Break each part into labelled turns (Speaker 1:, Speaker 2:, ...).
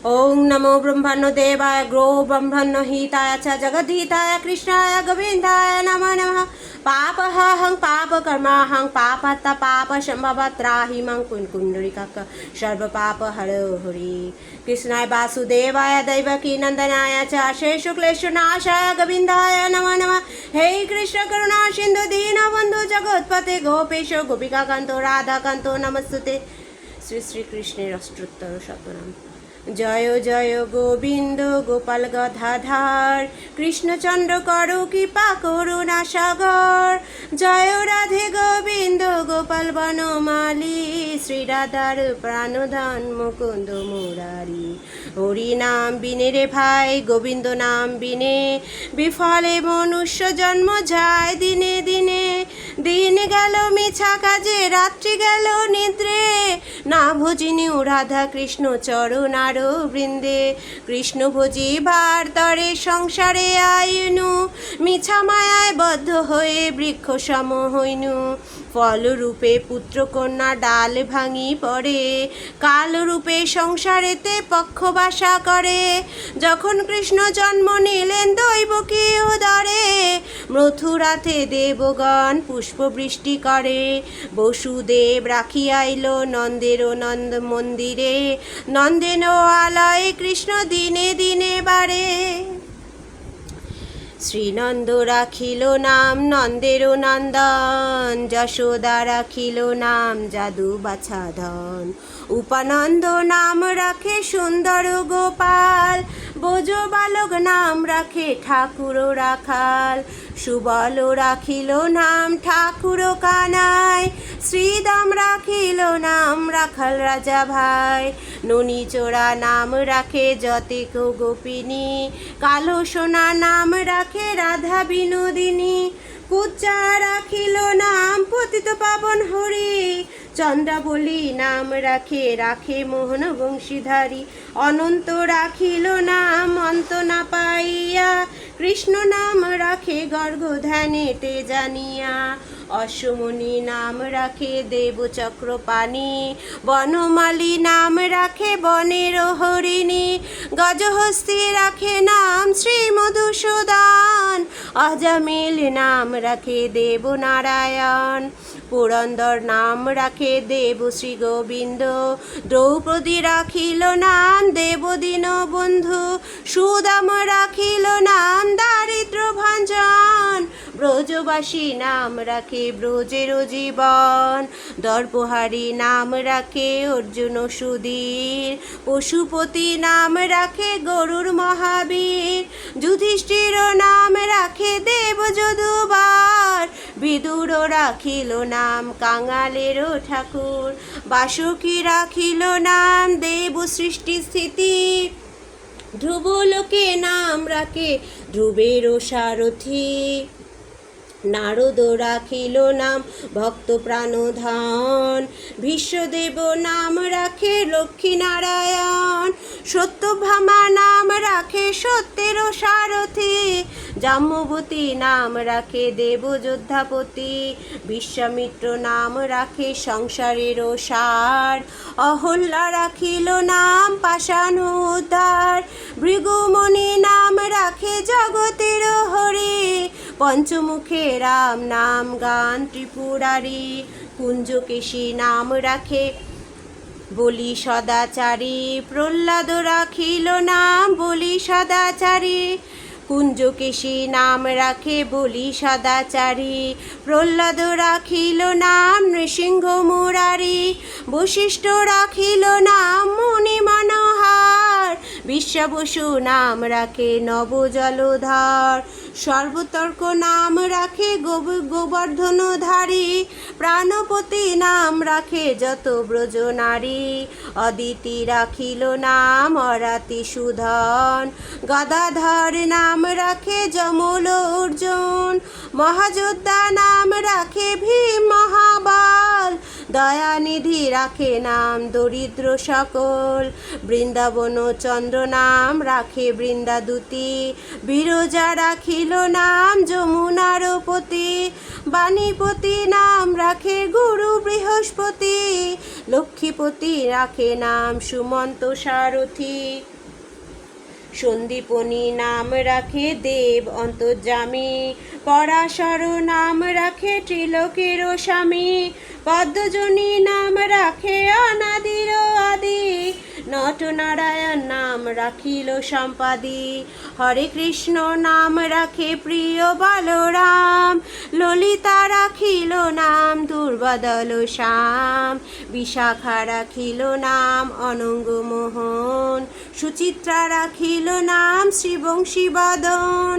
Speaker 1: ओं नमो ब्रह्मणो देवाय ग्रो ब्रह्मणो हिताय च जगद्धिताय कृष्णाय गोविन्दाय नमो नमः। पापहं पापकर्माहं पापहत्ता पापसम्भवत्राहि मं कुण्डलिकाक सर्वपापहरो हरि। कृष्णाय वासुदेवाय दैवकी नंदनाय च शेषुक्लेशनाशाय गोविन्दाय नमो नमः। हे कृष्ण करुणा सिन्धु दीनबन्धु जगत्पते गोपेश गोपिकाकान्तो राधाकान्तो नमस्तुते। श्री श्री कृष्णेर अष्टोत्तर शतनाम। जय जय गोविंद गोपाल गदाधार कृष्णचंद्र करो कृपा करुणा सागर। जय राधे गोविंद गोपाल बनमाली श्री राधार प्राणधन मुकुंद मुरारी। हरि नाम बिने रे भाई गोविंद नाम बिने विफले मनुष्य जन्म যায় दिने दिने। दिन গেল মিছা কাজে রাত্রি গেল নিদ্রে না ভজিনি রাধা কৃষ্ণ চরণার বৃন্দে। কৃষ্ণ ভজিবার তরে সংসারে আইনু মিছা মায়ায় বদ্ধ হয়ে বৃক্ষ সম হইনু। ফলরূপে পুত্র কন্যা ডাল ভাঙি পড়ে কালরূপে সংসারেতে পক্ষবাসা করে। যখন কৃষ্ণ জন্ম নিলেন দৈবকী উদরে মথুরাতে দেবগণ পুষ্প বৃষ্টি করে। বসুদেব রাখিয়াইল নন্দের নন্দ মন্দিরে নন্দেন আলয়ে কৃষ্ণ দিনে দিনে বাড়ে। শ্রীনন্দ রাখিল নাম নন্দের নন্দন যশোদা রাখিল নাম যাদু বাছাধন। উপানন্দ নাম রাখে সুন্দর গোপাল বোজ বালক নাম রাখে ঠাকুর রাখাল। সুবল রাখিল নাম ঠাকুর কানাই শ্রীদাম রাখিল নাম রাখাল রাজা ভাই। ননী চোরা নাম রাখে যতেক গোপিনী কালো সোনা নাম রাখে রাধা বিনোদিনী। কুচ্চা রাখিল নাম পতিত পাবন হরি চন্দ্রাবলী নাম রাখে রাখে মোহন বংশীধারী। অনন্ত রাখিল নাম অন্ত না পাইয়া কৃষ্ণ নাম রাখে গর্গ ধ্যানেতে জানিয়া। অশ্বমণি নাম রাখে দেবচক্র পানি বনমালী নাম রাখে বনের হরিণী। গজহস্তি রাখে নাম শ্রী মধুসূদন অজামিল নাম রাখে দেবনারায়ণ। পুরন্দর নাম রাখে দেব শ্রী গোবিন্দ দ্রৌপদী রাখিল নাম দেবদীন বন্ধু। সুদাম রাখিল নাম দারিদ্র ভঞ্জন ব্রজবাসী নাম রাখে ব্রজের জীবন। দর্পহারী নাম রাখে অর্জুন সুধীর পশুপতি নাম রাখে গরুর মহাবীর। যুধিষ্ঠির নাম রাখে দেব যদুবার বিদুর রাখিল নাম কাঙালের ঠাকুর। বাসুকী রাখিল নাম দেব সৃষ্টি স্থিতি ধ্রুবলোকে নাম রাখে ধ্রুবের সারথি। নারদ রাখিল নাম ভক্ত প্রাণধন ভীষ্মদেব নাম রাখে লক্ষ্মী নারায়ণ। সত্যভামা নাম রাখে সত্যের সারথি জাম্বতী নাম রাখে দেব যোদ্ধাপতি। বিশ্বামিত্র নাম রাখে সংসারের সার। অহল্যা রাখিল নাম পাষাণ উদ্ধার। ভৃগুমণি নাম রাখে জগতের হরি পঞ্চমুখে রাম নাম গান ত্রিপুরারি। কুঞ্জকেশী নাম রাখে বলি সদাচারী প্রহ্লাদ রাখিল নাম বলি সদাচারী। কুঞ্জকেশী নাম রাখে বলি সদাচারী প্রহ্লাদ রাখিল নাম নৃসিংহ মুরারি। বশিষ্ঠ রাখিল নাম মুনি মনোহর বিশ্বাবসু নাম রাখে নব জলধর। সর্বতর্ক নাম রাখে গোবর্ধনধারী প্রাণপতি নাম রাখে যত ব্রজ নারী। অদিতি রাখিল নাম অরাতি সুধন গদাধর নাম রাখে যমল অর্জুন। মহাযোদ্ধা নাম রাখে ভীম মহাবল দয়ানিধি রাখে নাম দরিদ্র সকল। বৃন্দাবন চন্দ্র নাম রাখে বৃন্দাদূতি বিরজা রাখিল নাম যমুনার পতি। বাণীপতি নাম রাখে গুরু বৃহস্পতি লক্ষ্মীপতি রাখে নাম সুমন্ত সারথি। সন্দীপনী নাম রাখে দেব অন্তর্যামী, পরাশর নাম রাখে ত্রিলোকের স্বামী, পদ্মজনী নাম রাখে অনাদির আদি, নটনারায়ণ নাম রাখিল সম্পাদি, হরে কৃষ্ণ নাম রাখে প্রিয় বলরাম, ললিতা রাখিল নাম দুর্বাদল শ্যাম, বিশাখা রাখিল নাম অনঙ্গ মোহন, সুচিত্রা রাখিল নাম শ্রীবংশী বদন,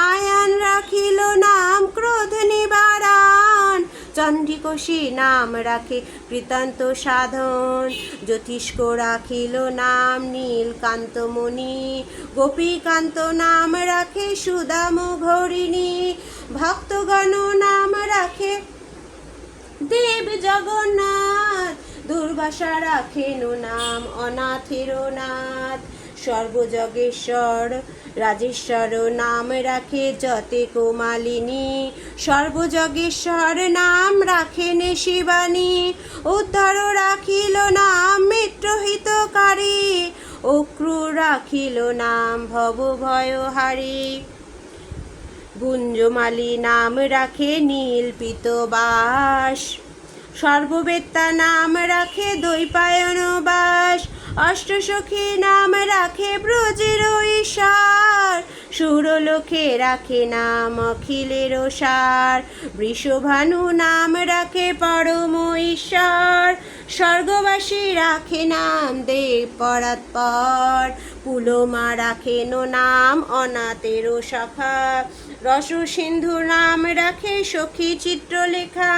Speaker 1: আয়ান রাখিল নাম ক্রোধ নিবারণ, চন্দ্রিকোশী নাম রাখে কৃতান্ত সাধন, জ্যোতিষ্ক রাখিল নাম নীলকান্তমণি, গোপীকান্ত নাম রাখে সুদাম ঘরিণী, ভক্তগণ নাম রাখে দেব জগন্নাথ, দুর্বাসা রাখেন নাম অনাথের নাথ, সর্বযজ্ঞেশ্বর রাজেশ্বর নাম রাখে যতে কোমালিনী, সর্বযজ্ঞেশ্বর নাম রাখেন শিবানী, উদ্ধার রাখিল নাম মিত্রহিতকারী, অক্রূর রাখিল নাম ভব ভয়হারী, গুঞ্জমালী নাম রাখে নীল পিতবাস, সর্ববেত্তা নাম রাখে দ্বৈপায়ন বাস, অষ্টসখী নাম রাখে ব্রজের ঈশ্বর, সুরলোকে রাখে নাম অখিলের সার, বৃষভানু নাম রাখে পরম ঈশ্বর, স্বর্গবাসী রাখে নাম দেব পরাৎপর, পুলমা রাখেন নাম অনাথের সখা, রস সিন্ধু নাম রাখে সখী চিত্রলেখা,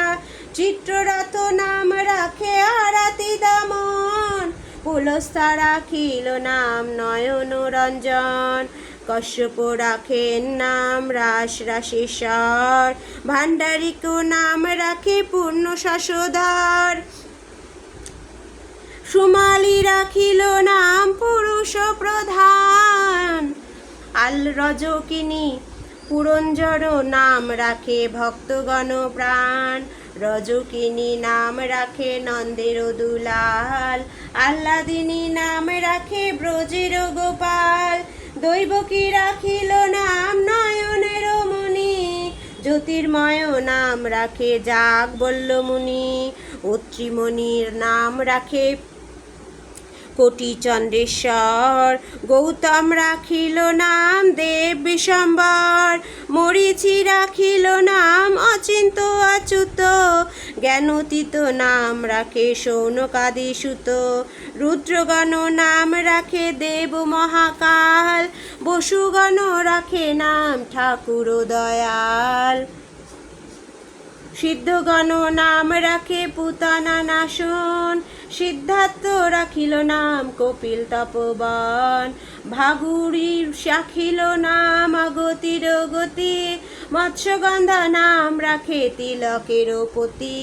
Speaker 1: চিত্ররথ নাম রাখে আরাতি দমন, পুলস্থা রাখিল নাম নয়ন রঞ্জন, কশ্যপ রাখেন নাম রাস রাশেশ্বর, ভাণ্ডারিক নাম রাখে পূর্ণ শশধর, সুমালি রাখিল নাম পুরুষ প্রধান, আল রজকিনী পুরঞ্জর নাম রাখে ভক্তগণ প্রাণ, রজকিনী নাম রাখে নন্দের দুলাল, আহ্লাদিনী নাম রাখে ব্রজের গোপাল, দৈবকী রাখিল নাম নয়নের মণি, জ্যোতির্ময় নাম রাখে যাগ বল্লমুনি, অত্রিমণির নাম রাখে কোটি চন্দ্রেশ্বর, গৌতম রাখিল নাম দেব বিশম্বর, মরিচি রাখিল নাম অচিন্ত অচ্যুত, জ্ঞানোতীত নাম রাখে সৌনকাদি সুত, রুদ্রগণ নাম রাখে দেব মহাকাল, বসুগণ রাখে নাম ঠাকুর দয়াল, সিদ্ধগণ নাম রাখে পুতানা নাশন, সিদ্ধার্থ রাখিল নাম কপিল তপবন, ভাগুরি রাখিল নাম অগতির গতি, মৎস্যগন্ধা নাম রাখে তিলকের পতি,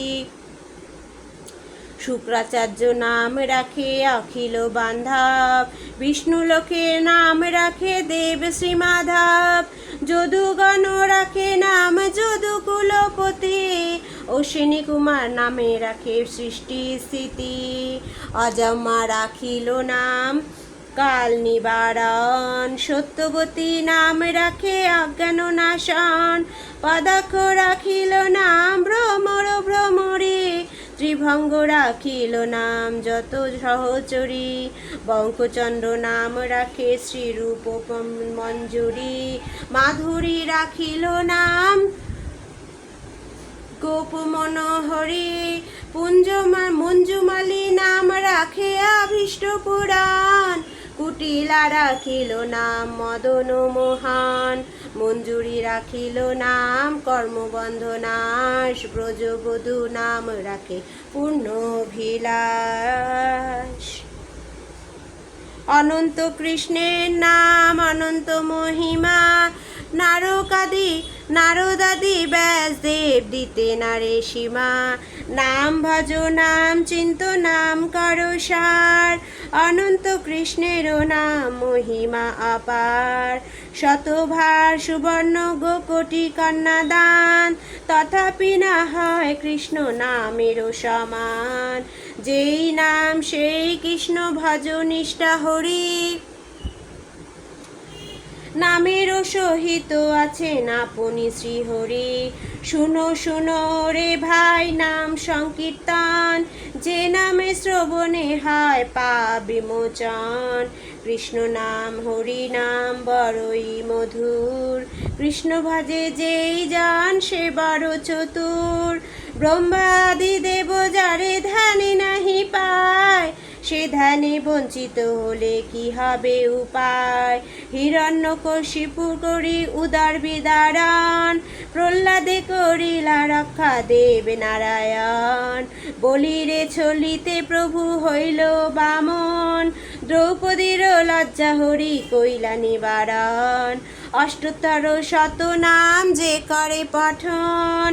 Speaker 1: শুক্রাচার্য নাম রাখে অখিল বান্ধব, বিষ্ণুলোকে নাম রাখে দেব শ্রীমাধব, যদুগণ রাখে নাম যদুকুলপতি, অশ্বিনী কুমার নামে রাখে সৃষ্টি স্থিতি, অজম্মা রাখিল নাম কাল নিবারণ, সত্যবতী নাম রাখে অজ্ঞান নাশন, পদাক্ষ রাখিল নাম ভ্রমর ভ্রমরে, ত্রিভঙ্গ রাখিল নাম যত সহচরী, বঙ্কচন্দ্র নাম রাখে শ্রীরূপ মঞ্জুরি, মাধুরী রাখিল নাম গোপ মনোহরি, মঞ্জুমালী নাম রাখে আভীষ্ট পুরাণ, কুটিলা রাখিল নাম মদন মোহন, মঞ্জুরি রাখিল নাম কর্মবন্ধ নাশ, ব্রজবধূ নাম রাখে পূর্ণভিলাষ। অনন্ত কৃষ্ণের নাম অনন্ত মহিমা, নারদাদি ব্যাসদেব দিতে নারে সীমা, নাম ভজ নাম চিন্ত নাম করো সার, অনন্ত কৃষ্ণেরও নাম মহিমা অপার, শতভার সুবর্ণ গোকোটি কন্যাদান, তথাপি না হয় কৃষ্ণ নামেরও সমান, যেই নাম সেই কৃষ্ণ ভজ নিষ্ঠা হরি, নামেরও সহিত আছেন আপনি শ্রীহরি। শুনো শুনো রে ভাই নাম সংকীর্তন, যে নামে শ্রবণে হয় পাপ বিমোচন। কৃষ্ণ নাম হরি নাম বড়ই মধুর, কৃষ্ণ ভজে যেই জন সে বড় চতুর। ব্রহ্মাদি দেব যারে ধ্যানে নাহি পায়, সে ধ্যানে বঞ্চিত হলে কি হবে উপায়। হিরণ্যকশিপু করি উদার বিদারণ, প্রহ্লাদে করিলা রক্ষা দেব নারায়ণ। বলিরে ছলিতে প্রভু হইল বামন, দ্রৌপদীর লজ্জা হরি কইলা নিবারণ। অষ্টোত্তর শত নাম যে করে পঠন,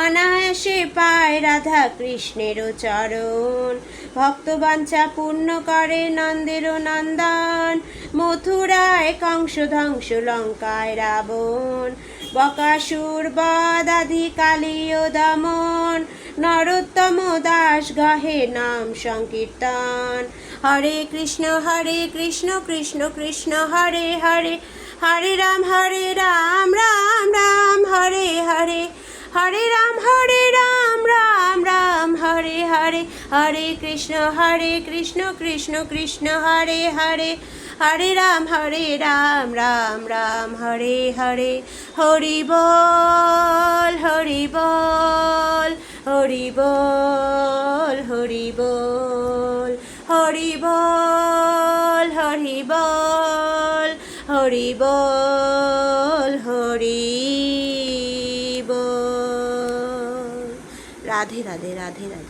Speaker 1: অনায়াসে পায় রাধা কৃষ্ণের চরণ। ভক্তবাঞ্ছা পূর্ণ করে নন্দের নন্দন, মথুরায় কংস ধ্বংস লঙ্কায় রাবণ। বকাসুর বধ আদি কালীয় দমন, নরোত্তম দাস গাহে নাম সংকীর্তন। হরে কৃষ্ণ কৃষ্ণ কৃষ্ণ হরে হরে, হরে রাম রাম রাম হরে হরে, হরে রাম রাম রাম হরে হরে। হরে কৃষ্ণ কৃষ্ণ কৃষ্ণ হরে হরে, হরে রাম রাম রাম হরে হরে। হরি বল হরি বল, হরি বল হরি বল, হরি বল হরি বল, হরি বল হরি বল। রাধে রাধে রাধে রাধে।